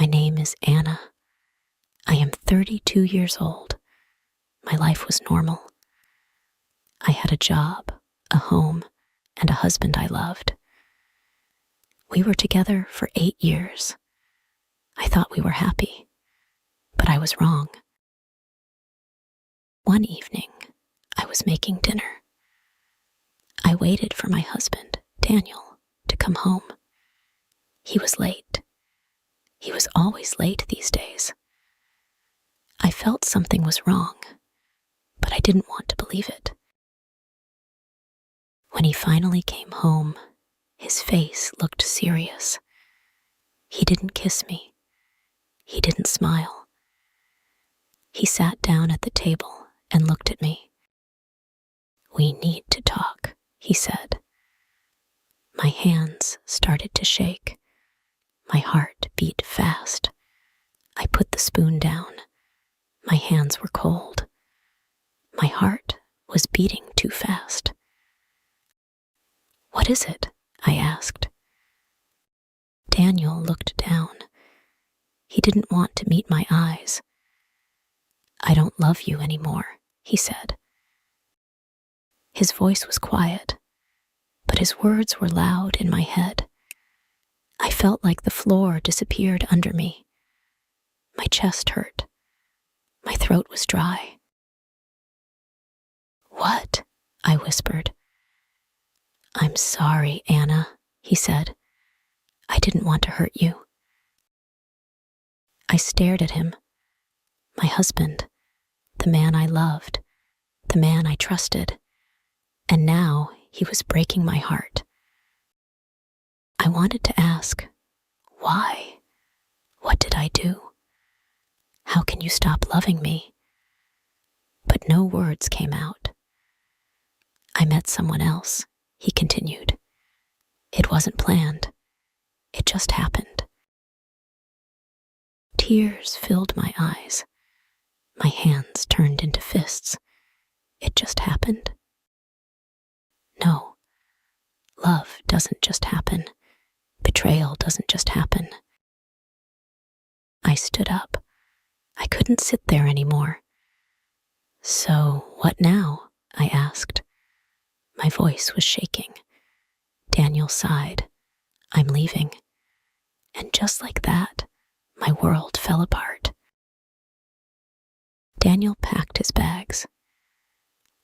My name is Anna. I am 32 years old. My life was normal. I had a job, a home, and a husband I loved. We were together for 8 years. I thought we were happy, but I was wrong. One evening, I was making dinner. I waited for my husband, Daniel, to come home. He was late. He was always late these days. I felt something was wrong, but I didn't want to believe it. When he finally came home, his face looked serious. He didn't kiss me. He didn't smile. He sat down at the table and looked at me. "We need to talk," he said. My hands started to shake. My heart beat fast. I put the spoon down. My hands were cold. My heart was beating too fast. "What is it?" I asked. Daniel looked down. He didn't want to meet my eyes. "I don't love you anymore," he said. His voice was quiet, but his words were loud in my head. I felt like the floor disappeared under me. My chest hurt. My throat was dry. "What?" I whispered. "I'm sorry, Anna," he said. "I didn't want to hurt you." I stared at him. My husband, the man I loved, the man I trusted, and now he was breaking my heart. I wanted to ask, why? What did I do? How can you stop loving me? But no words came out. "I met someone else," he continued. "It wasn't planned. It just happened." Tears filled my eyes. My hands turned into fists. It just happened? No. Love doesn't just happen. Betrayal doesn't just happen. I stood up. I couldn't sit there anymore. "So, what now?" I asked. My voice was shaking. Daniel sighed. "I'm leaving." And just like that, my world fell apart. Daniel packed his bags.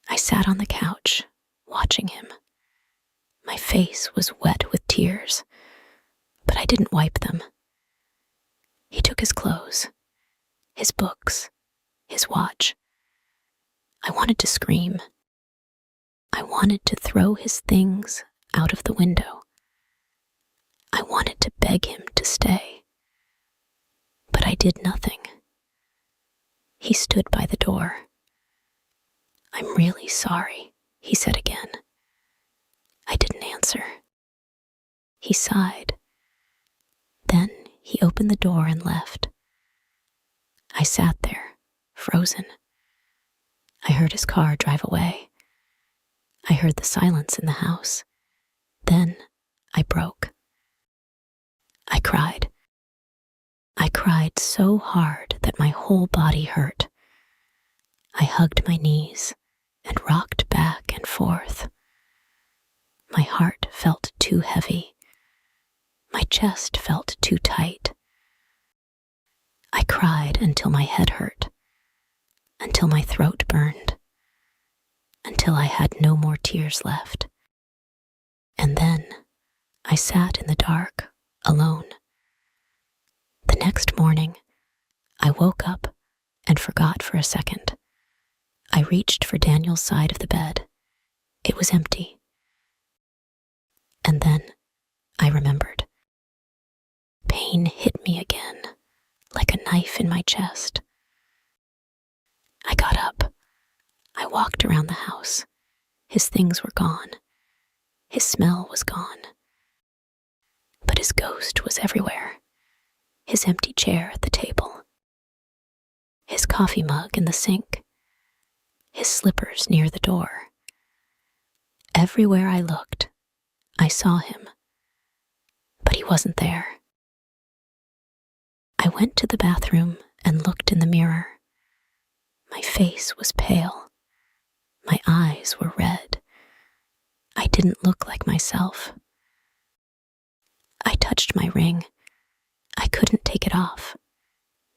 I sat on the couch, watching him. My face was wet with tears, but I didn't wipe them. He took his clothes, his books, his watch. I wanted to scream. I wanted to throw his things out of the window. I wanted to beg him to stay. But I did nothing. He stood by the door. "I'm really sorry," he said again. I didn't answer. He sighed. Then he opened the door and left. I sat there, frozen. I heard his car drive away. I heard the silence in the house. Then I broke. I cried. I cried so hard that my whole body hurt. I hugged my knees and rocked back and forth. My heart felt too heavy. My chest felt too tight. I cried until my head hurt, until my throat burned, until I had no more tears left. And then I sat in the dark, alone. The next morning, I woke up and forgot for a second. I reached for Daniel's side of the bed. It was empty. And then I remembered. Pain hit me again, like a knife in my chest. I got up. I walked around the house. His things were gone. His smell was gone. But his ghost was everywhere. His empty chair at the table. His coffee mug in the sink. His slippers near the door. Everywhere I looked, I saw him. But he wasn't there. I I went to the bathroom and looked in the mirror. My face was pale. My eyes were red. I didn't look like myself. I touched my ring. I couldn't take it off.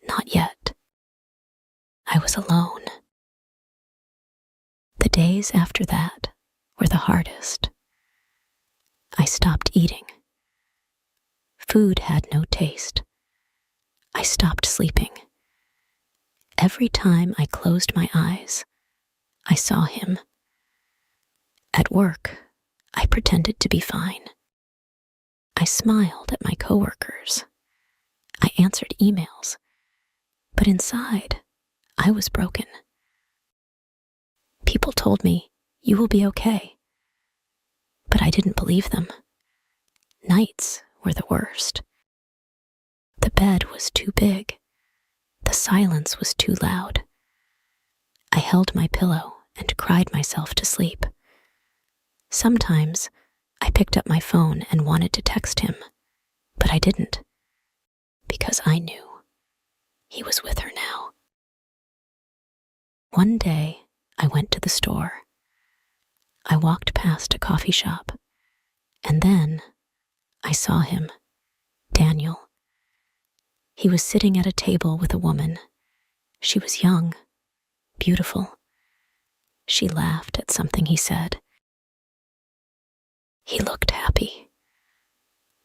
Not yet. I was alone. The days after that were the hardest. I stopped eating. Food had no taste. I stopped sleeping. Every time I closed my eyes, I saw him. At work, I pretended to be fine. I smiled at my coworkers. I answered emails. But inside, I was broken. People told me, "You will be okay." But I didn't believe them. Nights were the worst. The bed was too big. The silence was too loud. I held my pillow and cried myself to sleep. Sometimes I picked up my phone and wanted to text him, but I didn't, because I knew he was with her now. One day, I went to the store. I walked past a coffee shop, and then I saw him, Daniel. He was sitting at a table with a woman. She was young, beautiful. She laughed at something he said. He looked happy.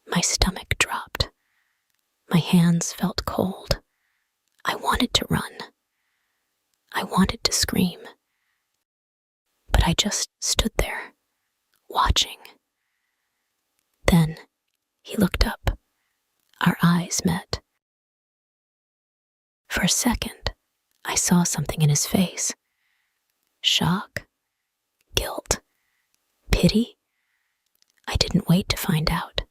My stomach dropped. My hands felt cold. I wanted to run. I wanted to scream. But I just stood there, watching. Then he looked up. Our eyes met. For a second, I saw something in his face. Shock, guilt, pity. I didn't wait to find out.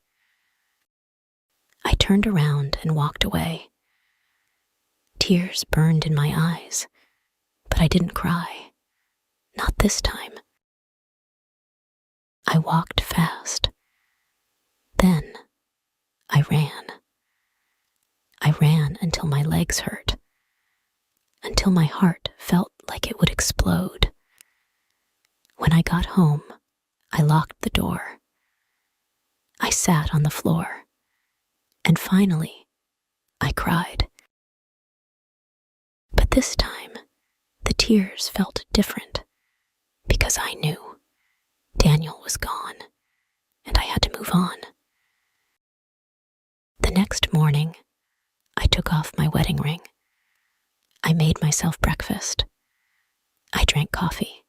I turned around and walked away. Tears burned in my eyes, but I didn't cry. Not this time. I walked fast. Then I ran. I ran until my legs hurt, until my heart felt like it would explode. When I got home, I locked the door. I sat on the floor, and finally, I cried. But this time, the tears felt different, because I knew Daniel was gone, and I had to move on. The next morning, I took off my wedding ring. I made myself breakfast. I drank coffee.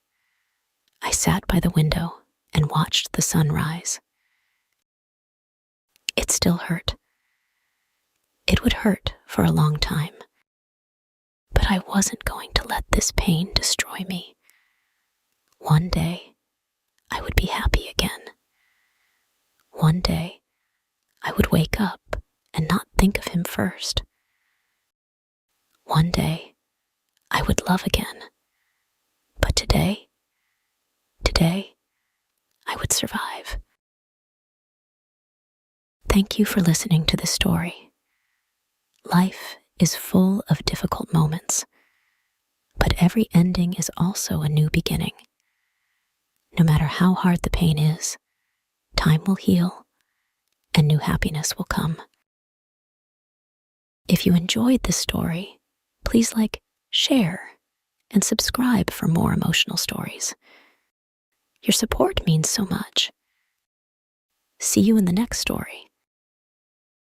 I sat by the window and watched the sun rise. It still hurt. It would hurt for a long time. But I wasn't going to let this pain destroy me. One day, I would be happy again. One day, I would wake up and not think of him first. One day, I would love again. But today, I would survive. Thank you for listening to this story. Life is full of difficult moments, but every ending is also a new beginning. No matter how hard the pain is, time will heal and new happiness will come. If you enjoyed this story, please share, and subscribe for more emotional stories. Your support means so much. See you in the next story.